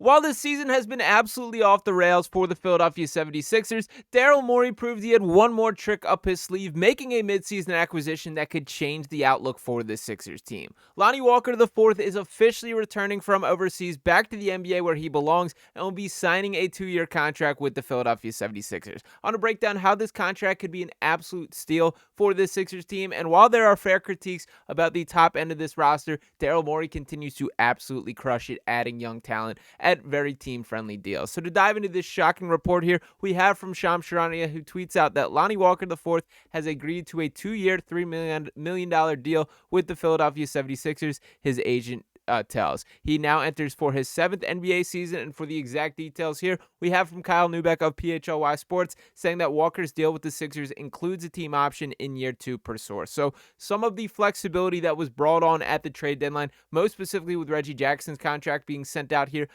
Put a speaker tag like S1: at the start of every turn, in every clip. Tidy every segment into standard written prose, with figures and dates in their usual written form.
S1: While this season has been absolutely off the rails for the Philadelphia 76ers, Daryl Morey proved he had one more trick up his sleeve, making a midseason acquisition that could change the outlook for this Sixers team. Lonnie Walker IV is officially returning from overseas back to the NBA where he belongs and will be signing a 2-year contract with the Philadelphia 76ers. I want to break down how this contract could be an absolute steal for this Sixers team, and while there are fair critiques about the top end of this roster, Daryl Morey continues to absolutely crush it, adding young talent at very team-friendly deals. So to dive into this shocking report here, we have from Shams Charania, who tweets out that Lonnie Walker IV has agreed to a 2-year, $3 million deal with the Philadelphia 76ers, his agent tells. He now enters for his 7th NBA season, and for the exact details here, we have from Kyle Neubeck of PHLY Sports saying that Walker's deal with the Sixers includes a team option in year 2 per source. So some of the flexibility that was brought on at the trade deadline, most specifically with Reggie Jackson's contract being sent out here,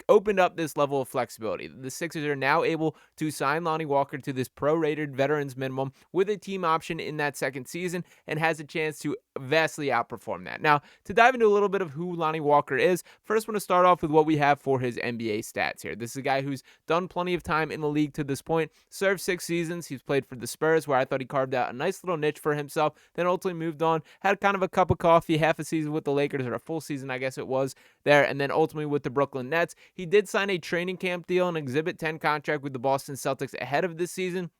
S1: opened up this level of flexibility. The Sixers are now able to sign Lonnie Walker to this prorated veterans minimum with a team option in that second season and has a chance to vastly outperform that. Now, to dive into a little bit of who Lonnie Walker is, first want to start off with what we have for his NBA stats here. This is a guy who's done plenty of time in the league to this point, served 6 seasons. He's played for the Spurs, where I thought he carved out a nice little niche for himself, then ultimately moved on, had kind of a cup of coffee, half a season with the Lakers, or a full season, I guess it was, there, and then ultimately with the Brooklyn Nets. He did sign a training camp deal and Exhibit 10 contract with the Boston Celtics ahead of this season.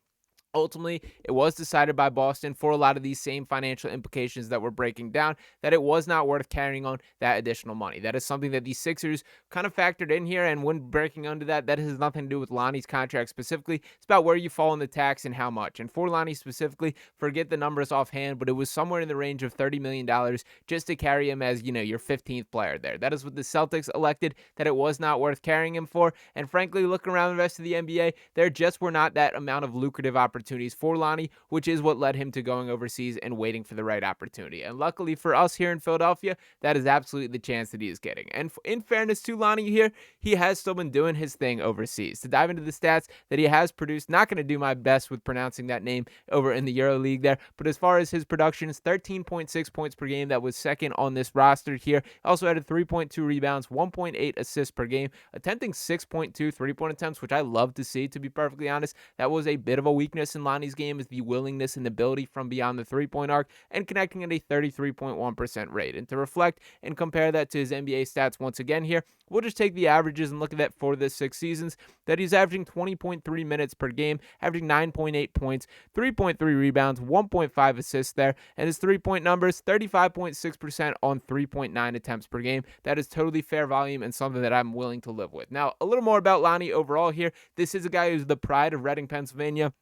S1: Ultimately, it was decided by Boston, for a lot of these same financial implications that we're breaking down, that it was not worth carrying on that additional money. That is something that the Sixers kind of factored in here, and when breaking under that has nothing to do with Lonnie's contract specifically. It's about where you fall in the tax and how much. And for Lonnie specifically, forget the numbers offhand, but it was somewhere in the range of $30 million just to carry him as, your 15th player there. That is what the Celtics elected, that it was not worth carrying him for. And frankly, looking around the rest of the NBA, there just were not that amount of lucrative opportunities for Lonnie, which is what led him to going overseas and waiting for the right opportunity. And luckily for us here in Philadelphia, that is absolutely the chance that he is getting. And in fairness to Lonnie here, he has still been doing his thing overseas. To dive into the stats that he has produced, not going to do my best with pronouncing that name over in the EuroLeague there, but as far as his production, is 13.6 points per game. That was second on this roster here. Also added 3.2 rebounds, 1.8 assists per game, attempting 6.2 three-point attempts, which I love to see, to be perfectly honest. That was a bit of a weakness in Lonnie's game, is the willingness and ability from beyond the three-point arc, and connecting at a 33.1% rate. And to reflect and compare that to his NBA stats once again here, we'll just take the averages and look at that for this 6 seasons, that he's averaging 20.3 minutes per game, averaging 9.8 points, 3.3 rebounds, 1.5 assists there, and his three-point numbers, 35.6% on 3.9 attempts per game. That is totally fair volume and something that I'm willing to live with. Now, a little more about Lonnie overall here. This is a guy who's the pride of Reading, Pennsylvania.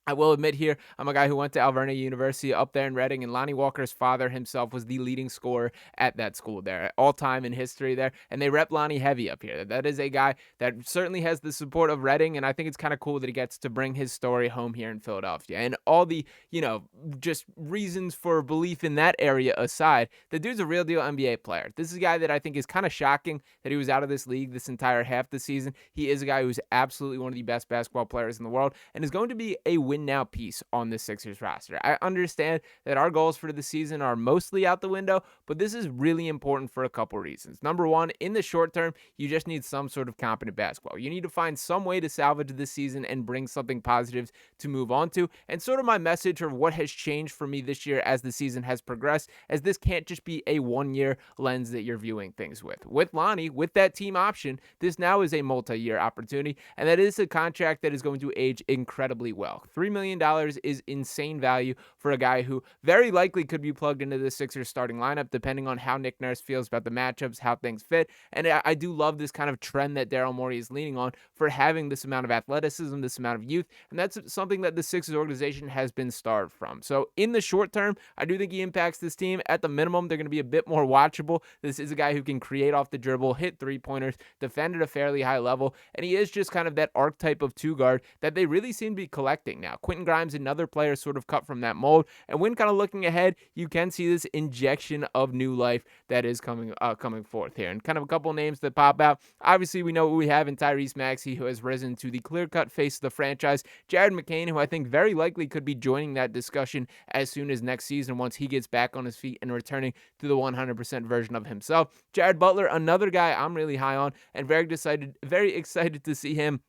S1: I will admit here, I'm a guy who went to Alvernia University up there in Reading, and Lonnie Walker's father himself was the leading scorer at that school there, all time in history there, and they rep Lonnie heavy up here. That is a guy that certainly has the support of Reading, and I think it's kind of cool that he gets to bring his story home here in Philadelphia. And all the, just reasons for belief in that area aside, the dude's a real deal NBA player. This is a guy that I think is kind of shocking that he was out of this league this entire half the season. He is a guy who's absolutely one of the best basketball players in the world, and is going to be a win now piece on the Sixers roster. I understand that our goals for the season are mostly out the window, but this is really important for a couple reasons. Number one, in the short term, you just need some sort of competent basketball. You need to find some way to salvage this season and bring something positive to move on to. And sort of my message, or what has changed for me this year as the season has progressed, as this can't just be a one-year lens that you're viewing things with. With Lonnie, with that team option, this now is a multi-year opportunity, and that is a contract that is going to age incredibly well. $3 million is insane value for a guy who very likely could be plugged into the Sixers starting lineup, depending on how Nick Nurse feels about the matchups, how things fit. And I do love this kind of trend that Daryl Morey is leaning on for having this amount of athleticism, this amount of youth, and that's something that the Sixers organization has been starved from. So in the short term, I do think he impacts this team. At the minimum, they're going to be a bit more watchable. This is a guy who can create off the dribble, hit three-pointers, defend at a fairly high level, and he is just kind of that archetype of two-guard that they really seem to be collecting now. now. Quentin Grimes, another player sort of cut from that mold. And when kind of looking ahead, you can see this injection of new life that is coming forth here. And kind of a couple names that pop out. Obviously, we know what we have in Tyrese Maxey, who has risen to the clear-cut face of the franchise. Jared McCain, who I think very likely could be joining that discussion as soon as next season once he gets back on his feet and returning to the 100% version of himself. Jared Butler, another guy I'm really high on and very excited to see him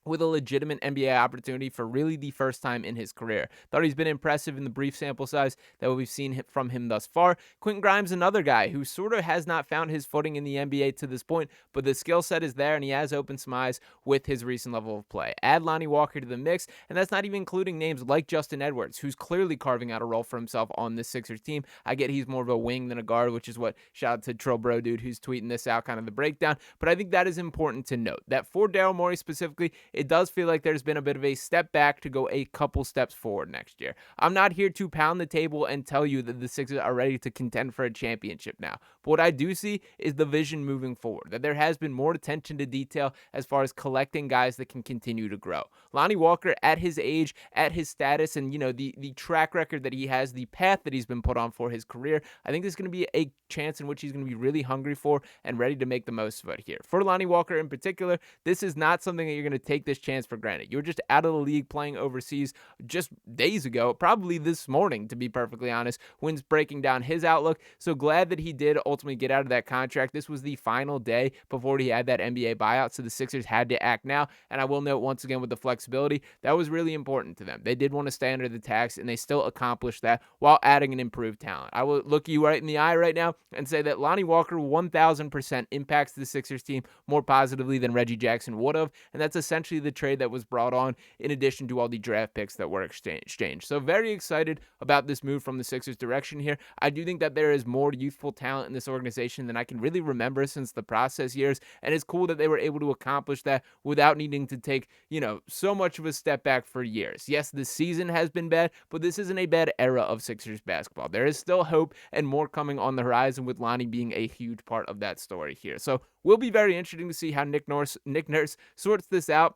S1: with a legitimate NBA opportunity for really the first time in his career. Thought he's been impressive in the brief sample size that we've seen from him thus far. Quentin Grimes, another guy who sort of has not found his footing in the NBA to this point, but the skill set is there and he has opened some eyes with his recent level of play. Add Lonnie Walker to the mix, and that's not even including names like Justin Edwards, who's clearly carving out a role for himself on this Sixers team. I get he's more of a wing than a guard, which is what, shout out to Trill Bro Dude who's tweeting this out, kind of the breakdown, but I think that is important to note, that for Daryl Morey specifically, it does feel like there's been a bit of a step back to go a couple steps forward next year. I'm not here to pound the table and tell you that the Sixers are ready to contend for a championship now. But what I do see is the vision moving forward, that there has been more attention to detail as far as collecting guys that can continue to grow. Lonnie Walker, at his age, at his status, and the track record that he has, the path that he's been put on for his career, I think there's going to be a chance in which he's going to be really hungry for and ready to make the most of it here. For Lonnie Walker in particular, this is not something that you're going to take this chance for granted. You were just out of the league playing overseas just days ago, probably this morning, to be perfectly honest, when breaking down his outlook. So glad that he did ultimately get out of that contract. This was the final day before he had that NBA buyout, so the Sixers had to act now. And I will note once again with the flexibility, that was really important to them. They did want to stay under the tax, and they still accomplished that while adding an improved talent. I will look you right in the eye right now and say that Lonnie Walker 1,000% impacts the Sixers team more positively than Reggie Jackson would have, and that's essentially the trade that was brought on in addition to all the draft picks that were exchanged. So very excited about this move from the Sixers direction here. I do think that there is more youthful talent in this organization than I can really remember since the process years, and it's cool that they were able to accomplish that without needing to take, so much of a step back for years. Yes, this season has been bad, but this isn't a bad era of Sixers basketball. There is still hope and more coming on the horizon, with Lonnie being a huge part of that story here. So will be very interesting to see how Nick Nurse sorts this out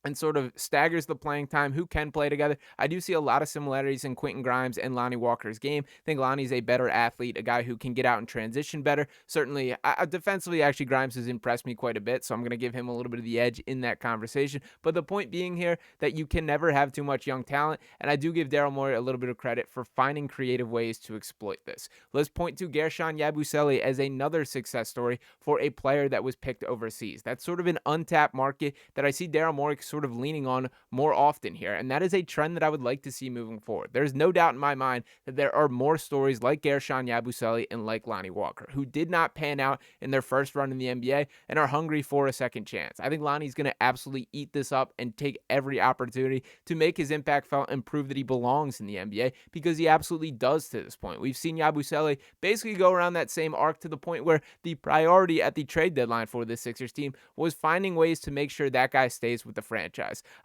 S1: and sort of staggers the playing time, who can play together. I do see a lot of similarities in Quentin Grimes and Lonnie Walker's game. I think Lonnie's a better athlete, a guy who can get out and transition better. Certainly, defensively, actually, Grimes has impressed me quite a bit, so I'm going to give him a little bit of the edge in that conversation. But the point being here that you can never have too much young talent, and I do give Daryl Morey a little bit of credit for finding creative ways to exploit this. Let's point to Gershon Yabusele as another success story for a player that was picked overseas. That's sort of an untapped market that I see Daryl Morey sort of leaning on more often here, and that is a trend that I would like to see moving forward. There's no doubt in my mind that there are more stories like Gershon Yabusele and like Lonnie Walker, who did not pan out in their first run in the NBA and are hungry for a second chance. I think Lonnie's going to absolutely eat this up and take every opportunity to make his impact felt and prove that he belongs in the NBA, because he absolutely does to this point. We've seen Yabusele basically go around that same arc to the point where the priority at the trade deadline for the Sixers team was finding ways to make sure that guy stays with the franchise.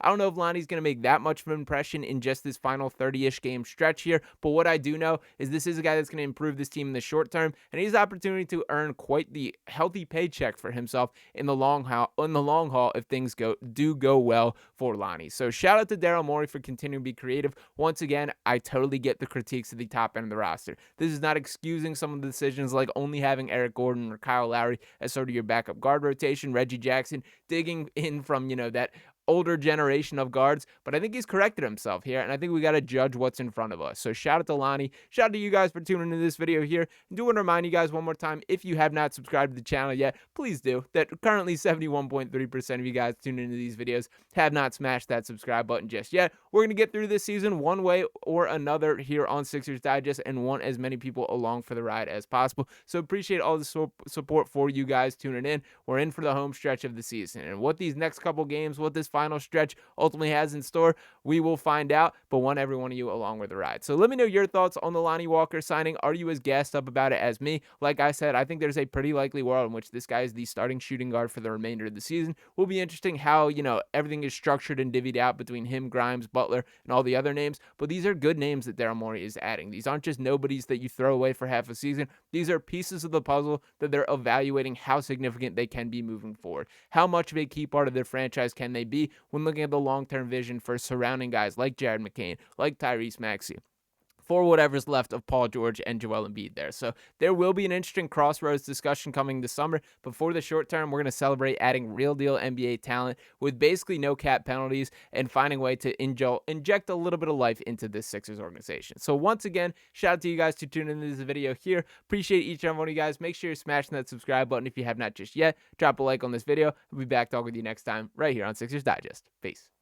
S1: I don't know if Lonnie's going to make that much of an impression in just this final 30-ish game stretch here, but what I do know is this is a guy that's going to improve this team in the short term, and he has the opportunity to earn quite the healthy paycheck for himself in the long haul if things do go well for Lonnie. So shout out to Daryl Morey for continuing to be creative. Once again, I totally get the critiques at the top end of the roster. This is not excusing some of the decisions like only having Eric Gordon or Kyle Lowry as sort of your backup guard rotation, Reggie Jackson digging in from, that older generation of guards, but I think he's corrected himself here, and I think we got to judge what's in front of us. So shout out to Lonnie, shout out to you guys for tuning into this video here, and do want to remind you guys one more time, if you have not subscribed to the channel yet, please do. That currently 71.3% of you guys tuning into these videos have not smashed that subscribe button just yet. We're going to get through this season one way or another here on Sixers Digest and want as many people along for the ride as possible. So appreciate all the support for you guys tuning in. We're in for the home stretch of the season, and what these next couple games, what this final stretch ultimately has in store, we will find out, but want every one of you along with the ride. So let me know your thoughts on the Lonnie Walker signing. Are you as gassed up about it as me? Like I said, I think there's a pretty likely world in which this guy is the starting shooting guard for the remainder of the season. Will be interesting how, everything is structured and divvied out between him, Grimes, Butler, and all the other names, but these are good names that Daryl Morey is adding. These aren't just nobodies that you throw away for half a season. These are pieces of the puzzle that they're evaluating how significant they can be moving forward. How much of a key part of their franchise can they be? be when looking at the long-term vision for surrounding guys like Jared McCain, like Tyrese Maxey, for whatever's left of Paul George and Joel Embiid there. So there will be an interesting crossroads discussion coming this summer, but for the short term, we're going to celebrate adding real deal NBA talent with basically no cap penalties and finding a way to inject a little bit of life into this Sixers organization. So once again, shout out to you guys to tune into this video here. Appreciate each and every one of you guys. Make sure you're smashing that subscribe button if you have not just yet. Drop a like on this video. We'll be back talking with you next time right here on Sixers Digest. Peace.